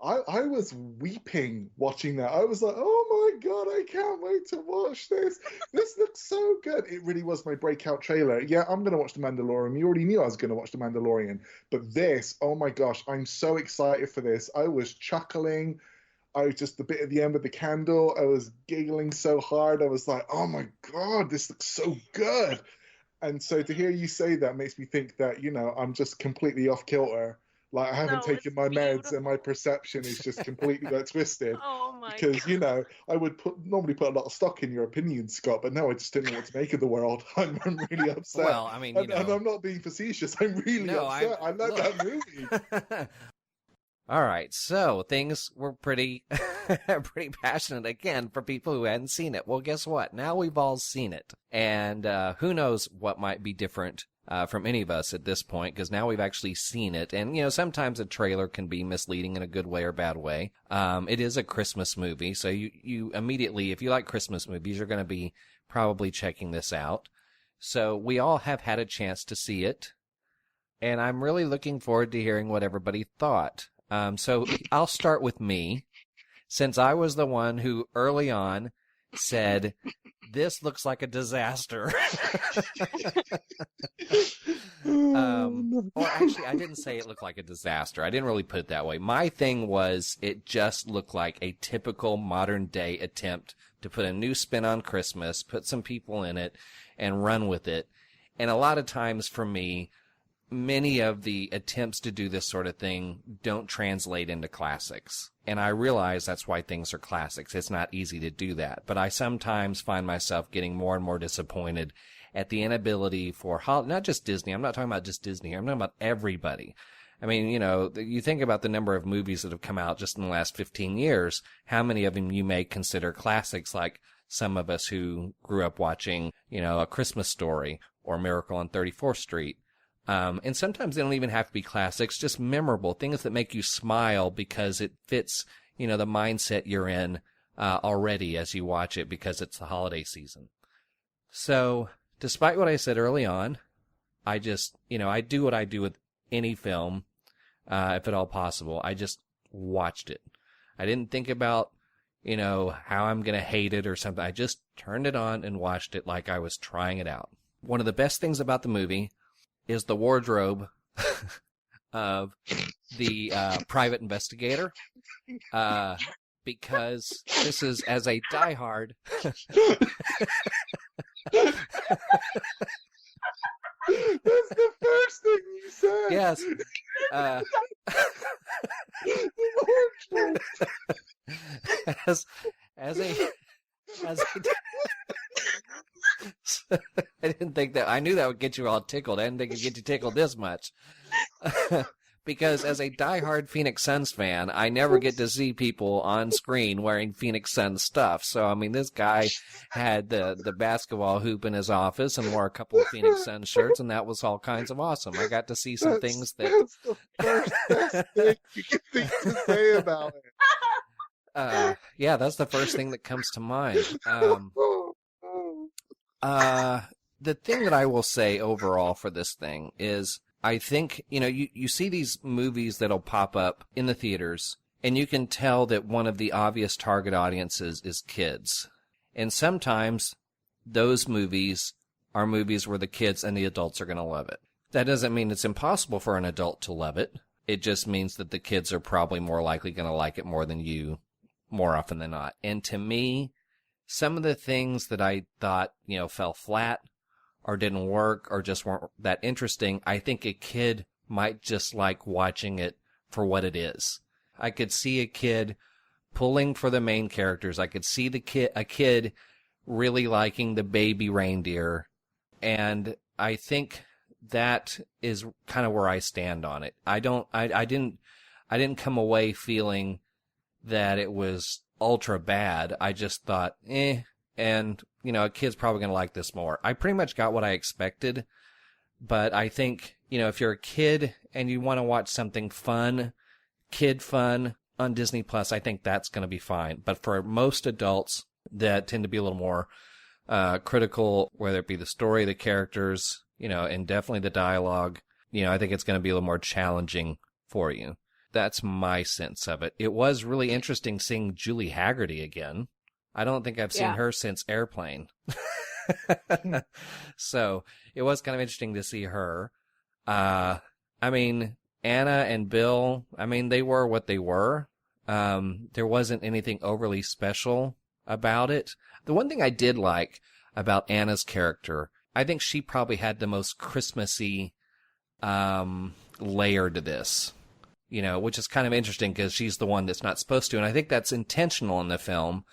I was weeping watching that. I was like, oh my God, I can't wait to watch this. This looks so good. It really was my breakout trailer. Yeah, I'm going to watch The Mandalorian. You already knew I was going to watch The Mandalorian. But this, oh my gosh, I'm so excited for this. I was chuckling. I was just the bit at the end of the candle. I was giggling so hard. I was like, oh my God, this looks so good. And so to hear you say that makes me think that, I'm just completely off kilter. Like, I haven't taken my meds and my perception is just completely twisted. Oh my because, God. I would normally put a lot of stock in your opinion, Scott, but now I just didn't know what to make of the world. I'm really upset. Well, and I'm not being facetious. I'm really upset. I love that movie. All right, so things were pretty passionate again for people who hadn't seen it. Well, guess what? Now we've all seen it. And who knows what might be different from any of us at this point, because now we've actually seen it. And, sometimes a trailer can be misleading in a good way or bad way. It is a Christmas movie, so you immediately, if you like Christmas movies, you're going to be probably checking this out. So we all have had a chance to see it, and I'm really looking forward to hearing what everybody thought. So I'll start with me, since I was the one who early on said, this looks like a disaster. Or actually, I didn't say it looked like a disaster. I didn't really put it that way. My thing was it just looked like a typical modern day attempt to put a new spin on Christmas, put some people in it, and run with it. And a lot of times for me, many of the attempts to do this sort of thing don't translate into classics. And I realize that's why things are classics. It's not easy to do that. But I sometimes find myself getting more and more disappointed at the inability for not just Disney. I'm not talking about just Disney. I'm talking about everybody. I mean, you think about the number of movies that have come out just in the last 15 years, how many of them you may consider classics, like some of us who grew up watching, A Christmas Story or Miracle on 34th Street. And sometimes they don't even have to be classics, just memorable things that make you smile because it fits, the mindset you're in already as you watch it because it's the holiday season. So despite what I said early on, I just, I do what I do with any film, if at all possible. I just watched it. I didn't think about, how I'm going to hate it or something. I just turned it on and watched it like I was trying it out. One of the best things about the movie is the wardrobe of the private investigator, because this is, as a diehard... That's the first thing you said. Yes. As a I didn't think that. I knew that would get you all tickled. I didn't think it'd get you tickled this much. Because as a diehard Phoenix Suns fan, I never get to see people on screen wearing Phoenix Suns stuff. So, I mean, this guy had the basketball hoop in his office and wore a couple of Phoenix Suns shirts, and that was all kinds of awesome. I got to see some things that... That's the first best thing you can think to say about it. Yeah, that's the first thing that comes to mind. The thing that I will say overall for this thing is, I think, you see these movies that'll pop up in the theaters, and you can tell that one of the obvious target audiences is kids. And sometimes those movies are movies where the kids and the adults are going to love it. That doesn't mean it's impossible for an adult to love it. It just means that the kids are probably more likely going to like it more than you, more often than not. And to me, some of the things that I thought, fell flat or didn't work or just weren't that interesting, I think a kid might just like watching it for what it is. I could see a kid pulling for the main characters. I could see a kid really liking the baby reindeer. And I think that is kind of where I stand on it. I didn't come away feeling that it was ultra bad. I just thought, and, a kid's probably going to like this more. I pretty much got what I expected, but I think, if you're a kid and you want to watch something fun, kid fun on Disney Plus, I think that's going to be fine. But for most adults that tend to be a little more critical, whether it be the story, the characters, and definitely the dialogue, I think it's going to be a little more challenging for you. That's my sense of it. It was really interesting seeing Julie Haggerty again. I don't think I've seen her since Airplane. So it was kind of interesting to see her. I mean, Anna and Bill, they were what they were. There wasn't anything overly special about it. The one thing I did like about Anna's character, I think she probably had the most Christmassy layer to this. Which is kind of interesting because she's the one that's not supposed to. And I think that's intentional in the film,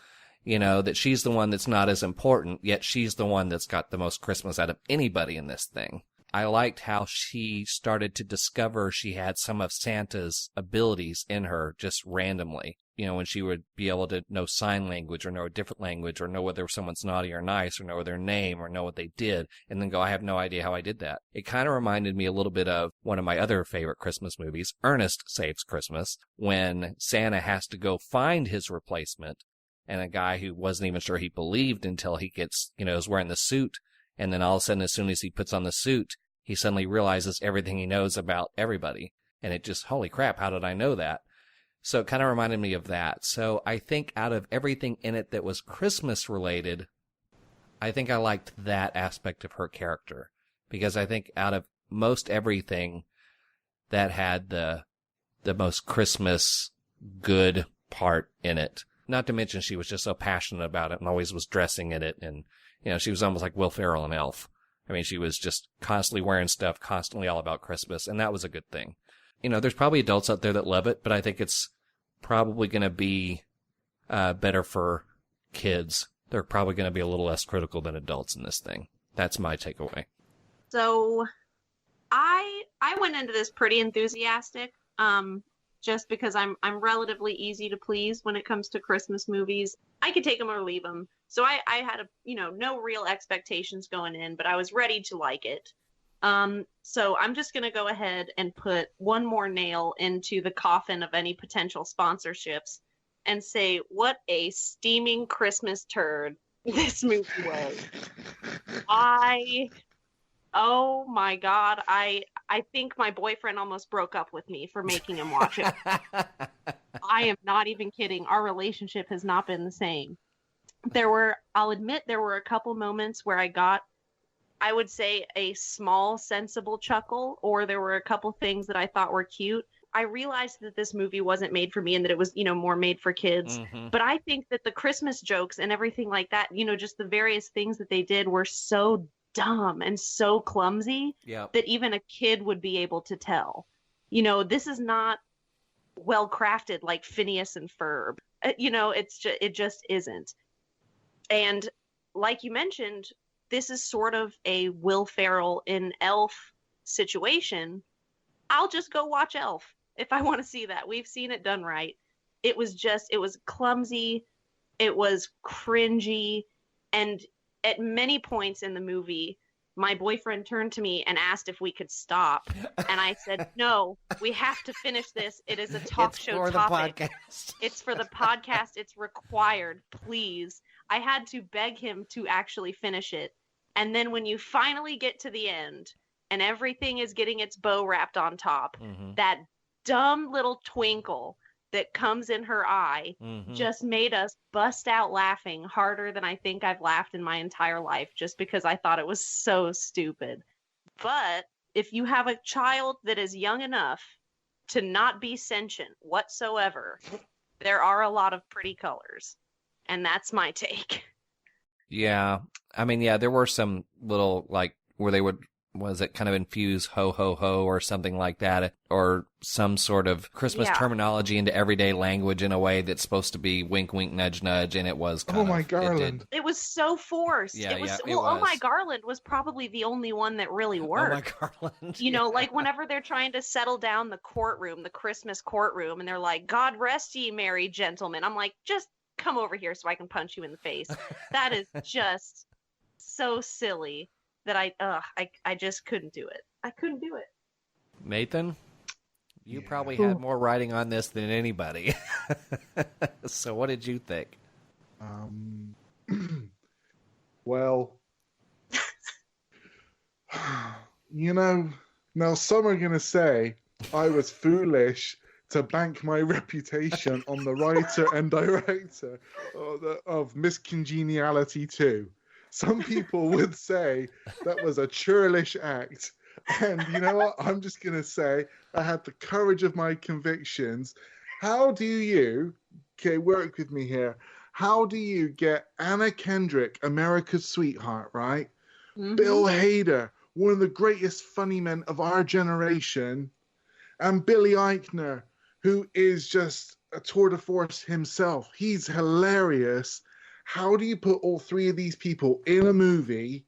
that she's the one that's not as important, yet she's the one that's got the most Christmas out of anybody in this thing. I liked how she started to discover she had some of Santa's abilities in her just randomly. When she would be able to know sign language or know a different language or know whether someone's naughty or nice or know their name or know what they did and then go, I have no idea how I did that. It kind of reminded me a little bit of one of my other favorite Christmas movies, Ernest Saves Christmas, when Santa has to go find his replacement and a guy who wasn't even sure he believed until he gets, is wearing the suit. And then all of a sudden, as soon as he puts on the suit, he suddenly realizes everything he knows about everybody. And it just, holy crap, how did I know that? So it kind of reminded me of that. So I think out of everything in it that was Christmas related, I think I liked that aspect of her character. Because I think out of most everything that had the most Christmas good part in it. Not to mention she was just so passionate about it and always was dressing in it. And, she was almost like Will Ferrell and Elf. I mean, she was just constantly wearing stuff, constantly all about Christmas. And that was a good thing. There's probably adults out there that love it, but I think it's probably going to be better for kids. They're probably going to be a little less critical than adults in this thing. That's my takeaway. So I went into this pretty enthusiastic, just because I'm relatively easy to please when it comes to Christmas movies. I could take them or leave them. So I had no real expectations going in, but I was ready to like it. So I'm just going to go ahead and put one more nail into the coffin of any potential sponsorships and say what a steaming Christmas turd this movie was. Oh my God, I think my boyfriend almost broke up with me for making him watch it. I am not even kidding. Our relationship has not been the same. I'll admit there were a couple moments where I got, I would say, a small, sensible chuckle, or there were a couple things that I thought were cute. I realized that this movie wasn't made for me and that it was, more made for kids. Mm-hmm. But I think that the Christmas jokes and everything like that, just the various things that they did were so dumb and so clumsy that even a kid would be able to tell. This is not well crafted like Phineas and Ferb. It just isn't. And like you mentioned, this is sort of a Will Ferrell in Elf situation. I'll just go watch Elf if I want to see that. We've seen it done right. It was clumsy. It was cringy. And at many points in the movie, my boyfriend turned to me and asked if we could stop. And I said, no, we have to finish this. It is a talk show topic. It's for the podcast. It's required. Please. I had to beg him to actually finish it. And then when you finally get to the end and everything is getting its bow wrapped on top, that dumb little twinkle that comes in her eye just made us bust out laughing harder than I think I've laughed in my entire life, just because I thought it was so stupid. But if you have a child that is young enough to not be sentient whatsoever, there are a lot of pretty colors. And that's my take. Yeah. I mean, there were some little, where they would, was it kind of infuse ho, ho, ho or something like that, or some sort of Christmas terminology into everyday language in a way that's supposed to be wink, wink, nudge, nudge, and it was kind Oh my Garland. It was so forced. Yeah, it was, it well, was. Oh my Garland was probably the only one that really worked. Oh my Garland. Like whenever they're trying to settle down the courtroom, the Christmas courtroom, and they're like, God rest ye merry gentlemen. I'm like, just come over here so I can punch you in the face. That is just so silly that I just couldn't do it. I couldn't do it. Nathan, you probably had more writing on this than anybody. So what did you think? Well, now some are going to say I was foolish to bank my reputation on the writer and director of Miss Congeniality 2. Some people would say that was a churlish act. And you know what? I'm just going to say I had the courage of my convictions. How do you, work with me here. How do you get Anna Kendrick, America's sweetheart, right? Mm-hmm. Bill Hader, one of the greatest funny men of our generation, and Billy Eichner, who is just a tour de force himself. He's hilarious. How do you put all three of these people in a movie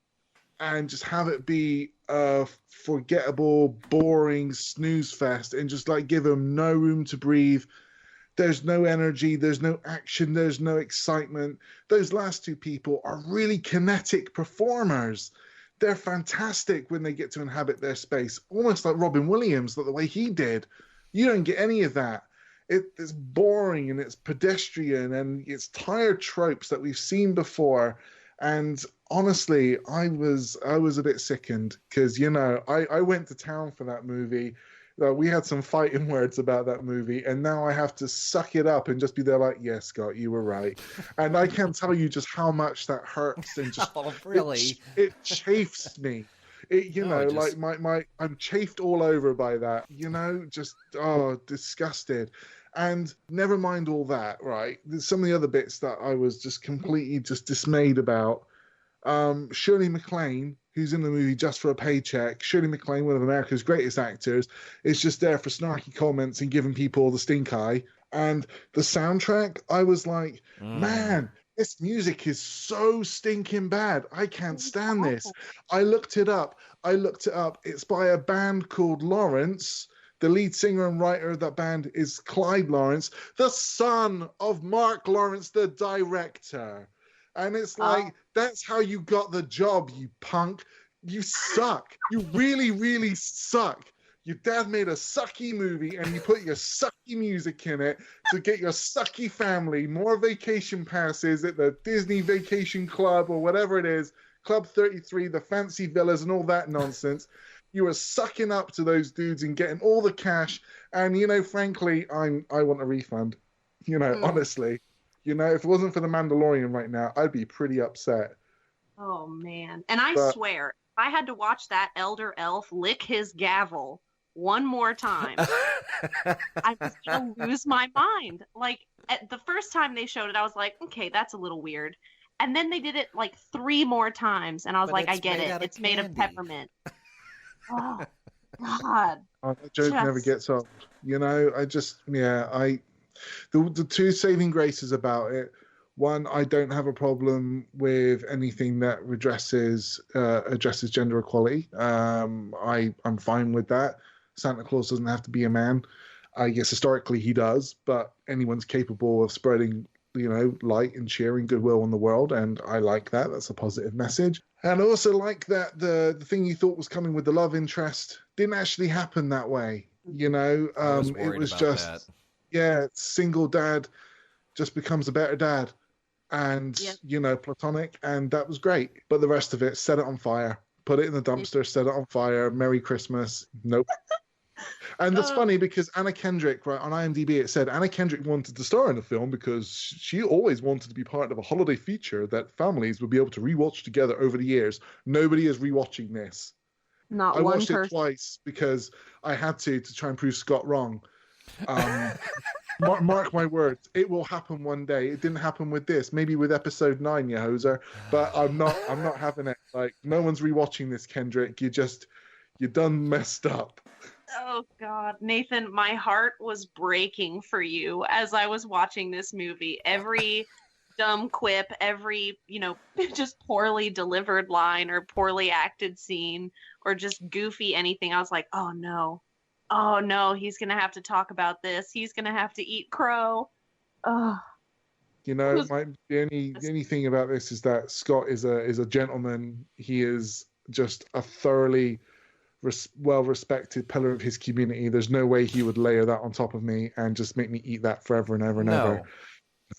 and just have it be a forgettable, boring snooze fest and just give them no room to breathe? There's no energy, there's no action, there's no excitement. Those last two people are really kinetic performers. They're fantastic when they get to inhabit their space, almost like Robin Williams, the way he did. You don't get any of that. It's boring and it's pedestrian and it's tired tropes that we've seen before. And honestly, I was a bit sickened because, I went to town for that movie. We had some fighting words about that movie, and now I have to suck it up and just be there like, yes, Scott, you were right. And I can't tell you just how much that hurts and just really? It chafes me. Like I'm chafed all over by that, just, disgusted. And never mind all that, right? There's some of the other bits that I was just completely just dismayed about. Shirley MacLaine, who's in the movie just for a paycheck, Shirley MacLaine, one of America's greatest actors, is just there for snarky comments and giving people the stink eye. And the soundtrack, I was like, man, this music is so stinking bad. I can't stand this. I looked it up. It's by a band called Lawrence. The lead singer and writer of that band is Clyde Lawrence, the son of Mark Lawrence, the director. And it's like, that's how you got the job, you punk. You suck. You really, really suck. Your dad made a sucky movie and you put your sucky music in it to get your sucky family more vacation passes at the Disney Vacation Club or whatever it is, Club 33, the fancy villas and all that nonsense. You were sucking up to those dudes and getting all the cash. And, frankly, I want a refund. Honestly. If it wasn't for The Mandalorian right now, I'd be pretty upset. Oh, man. And I swear, if I had to watch that elder elf lick his gavel one more time, I was going to lose my mind. Like, the first time they showed it, I was like, okay, that's a little weird. And then they did it like 3 more times, and I was like, I get it. It's made of peppermint. Oh, God. Oh, that joke never gets old. The two saving graces about it. One, I don't have a problem with anything that addresses gender equality. I'm fine with that. Santa Claus doesn't have to be a man. I guess historically he does, but anyone's capable of spreading, light and cheer and goodwill in the world, and I like that. That's a positive message. And I also like that the thing you thought was coming with the love interest didn't actually happen that way. I was worried it was about just that. Yeah, single dad just becomes a better dad, and platonic, and that was great. But the rest of it, set it on fire, put it in the dumpster, set it on fire. Merry Christmas. Nope. And that's funny because Anna Kendrick, right, on IMDb, it said Anna Kendrick wanted to star in the film because she always wanted to be part of a holiday feature that families would be able to rewatch together over the years. Nobody is rewatching this. Not I one watched person. it twice because I had to try and prove Scott wrong. Mark my words, it will happen one day. It didn't happen with this. Maybe with episode 9, you hoser. But I'm not having it. Like, no one's rewatching this, Kendrick. You done messed up. Oh, God. Nathan, my heart was breaking for you as I was watching this movie. Every dumb quip, every, just poorly delivered line or poorly acted scene or just goofy anything. I was like, oh, no, he's going to have to talk about this. He's going to have to eat crow. Oh. The only thing about this is that Scott is a gentleman. He is just a thoroughly well-respected pillar of his community. There's no way he would layer that on top of me and just make me eat that forever and ever and ever.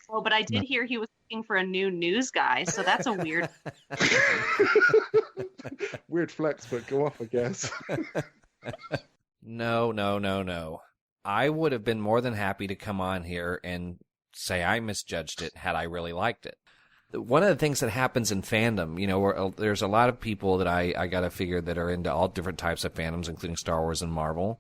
Oh, but I did hear he was looking for a new news guy, so that's a weird... Weird flex, but go off, I guess. No. I would have been more than happy to come on here and say I misjudged it had I really liked it. One of the things that happens in fandom, where there's a lot of people that I got to figure that are into all different types of fandoms, including Star Wars and Marvel,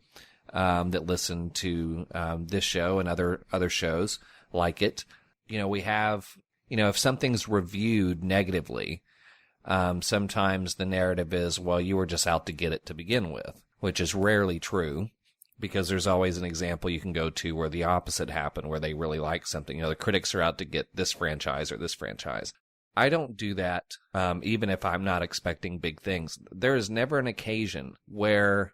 that listen to this show and other shows like it. We have, if something's reviewed negatively, sometimes the narrative is, well, you were just out to get it to begin with, which is rarely true. Because there's always an example you can go to where the opposite happened, where they really like something. The critics are out to get this franchise or this franchise. I don't do that, even if I'm not expecting big things. There is never an occasion where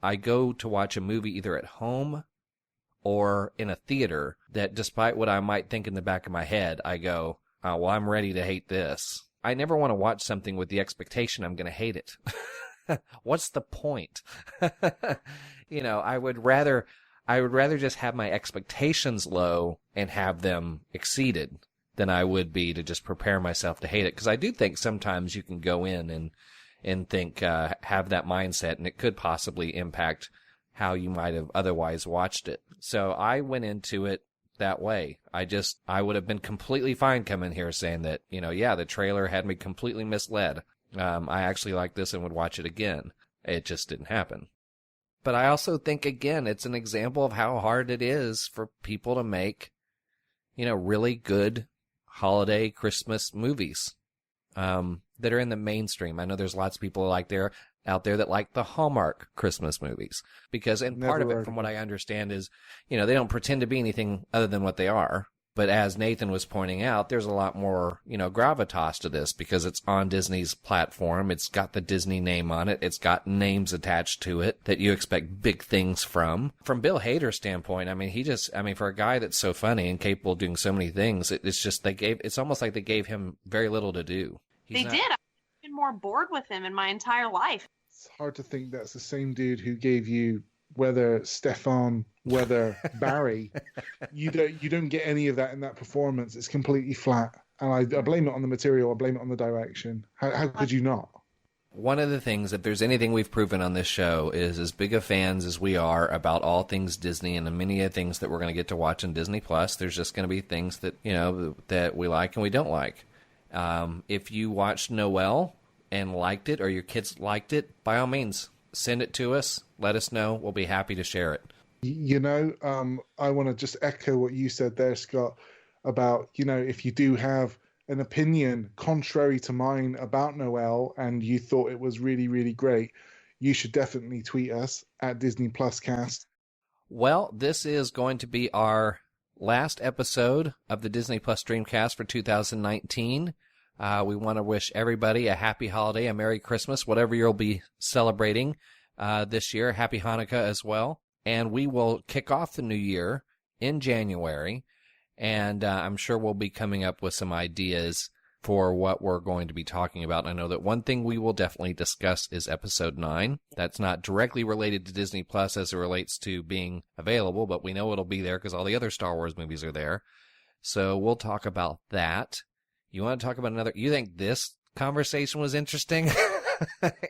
I go to watch a movie either at home or in a theater that, despite what I might think in the back of my head, I go, oh, well, I'm ready to hate this. I never want to watch something with the expectation I'm going to hate it. What's the point? I would rather just have my expectations low and have them exceeded than I would be to just prepare myself to hate it. Because I do think sometimes you can go in and think, have that mindset, and it could possibly impact how you might have otherwise watched it. So I went into it that way. I would have been completely fine coming here saying that, the trailer had me completely misled. I actually like this and would watch it again. It just didn't happen. But I also think, again, it's an example of how hard it is for people to make, really good holiday Christmas movies that are in the mainstream. I know there's lots of people out there that like the Hallmark Christmas movies because, and part of it, from what I understand, is, they don't pretend to be anything other than what they are. But as Nathan was pointing out, there's a lot more, gravitas to this because it's on Disney's platform. It's got the Disney name on it. It's got names attached to it that you expect big things from. From Bill Hader's standpoint, for a guy that's so funny and capable of doing so many things, it's almost like they gave him very little to do. Did. I've been more bored with him in my entire life. It's hard to think that's the same dude who gave you whether Stefan, whether Barry. You don't get any of that in that performance. It's completely flat. And I blame it on the material. I blame it on the direction. How could you not? One of the things, if there's anything we've proven on this show, is as big of fans as we are about all things Disney and the many of things that we're going to get to watch on Disney Plus, there's just going to be things that, that we like and we don't like. If you watched Noelle and liked it, or your kids liked it, by all means, send it to us. Let us know. We'll be happy to share it. I want to just echo what you said there, Scott, about, if you do have an opinion contrary to mine about Noelle and you thought it was really, really great, you should definitely tweet us at Disney Plus Cast. Well, this is going to be our last episode of the Disney Plus Dreamcast for 2019. We want to wish everybody a happy holiday, a Merry Christmas, whatever you'll be celebrating this year. Happy Hanukkah as well. And we will kick off the new year in January. And I'm sure we'll be coming up with some ideas for what we're going to be talking about. And I know that one thing we will definitely discuss is episode 9. That's not directly related to Disney Plus as it relates to being available, but we know it'll be there because all the other Star Wars movies are there. So we'll talk about that. You want to talk about another? You think this conversation was interesting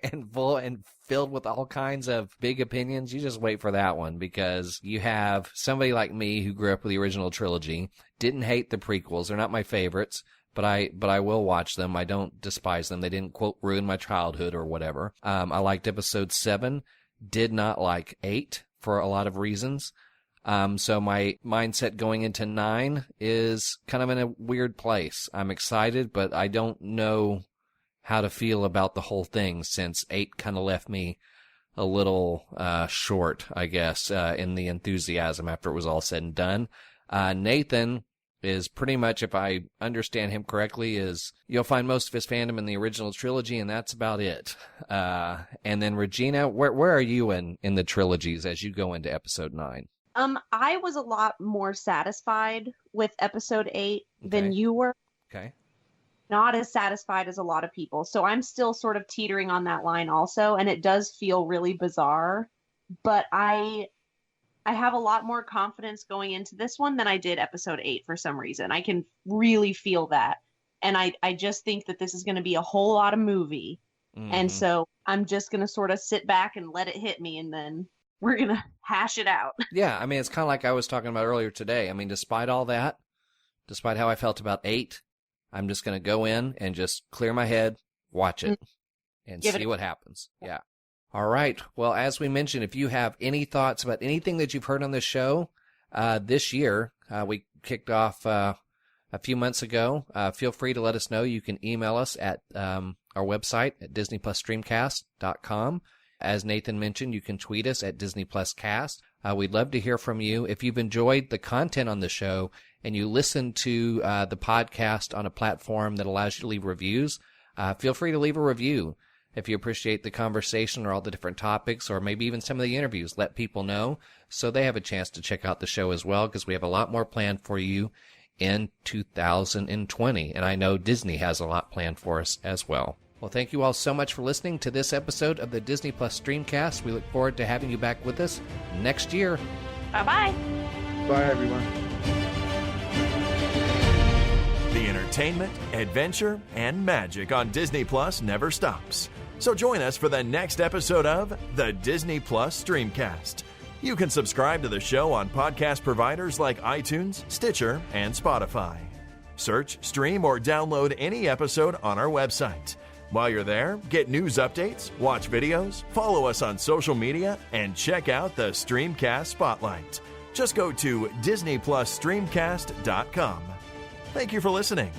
and full and filled with all kinds of big opinions? You just wait for that one, because you have somebody like me who grew up with the original trilogy, didn't hate the prequels. They're not my favorites, but I will watch them. I don't despise them. They didn't, quote, ruin my childhood or whatever. I liked episode 7, did not like 8 for a lot of reasons. So my mindset going into 9 is kind of in a weird place. I'm excited, but I don't know how to feel about the whole thing, since 8 kind of left me a little short, I guess, in the enthusiasm after it was all said and done. Nathan is pretty much, if I understand him correctly, is you'll find most of his fandom in the original trilogy, and that's about it. And then Regina, where are you in the trilogies as you go into episode 9? I was a lot more satisfied with episode 8 than you were. Okay. Not as satisfied as a lot of people. So I'm still sort of teetering on that line also, and it does feel really bizarre. But I have a lot more confidence going into this one than I did episode 8 for some reason. I can really feel that. And I just think that this is going to be a whole lot of movie. Mm-hmm. And so I'm just going to sort of sit back and let it hit me, and then we're going to hash it out. Yeah, I mean, it's kind of like I was talking about earlier today. I mean, despite all that, despite how I felt about 8, I'm just going to go in and just clear my head, watch it, and see what happens. Yeah. All right. Well, as we mentioned, if you have any thoughts about anything that you've heard on this show this year, we kicked off a few months ago. Feel free to let us know. You can email us at our website at DisneyPlusStreamcast.com. As Nathan mentioned, you can tweet us at DisneyPlusCast. We'd love to hear from you. If you've enjoyed the content on the show and you listen to the podcast on a platform that allows you to leave reviews, feel free to leave a review. If you appreciate the conversation or all the different topics, or maybe even some of the interviews, let people know so they have a chance to check out the show as well, because we have a lot more planned for you in 2020. And I know Disney has a lot planned for us as well. Well, thank you all so much for listening to this episode of the Disney Plus Streamcast. We look forward to having you back with us next year. Bye-bye. Bye, everyone. The entertainment, adventure, and magic on Disney Plus never stops. So join us for the next episode of the Disney Plus Streamcast. You can subscribe to the show on podcast providers like iTunes, Stitcher, and Spotify. Search, stream, or download any episode on our website. While you're there, get news updates, watch videos, follow us on social media, and check out the Streamcast Spotlight. Just go to DisneyPlusStreamcast.com. Thank you for listening.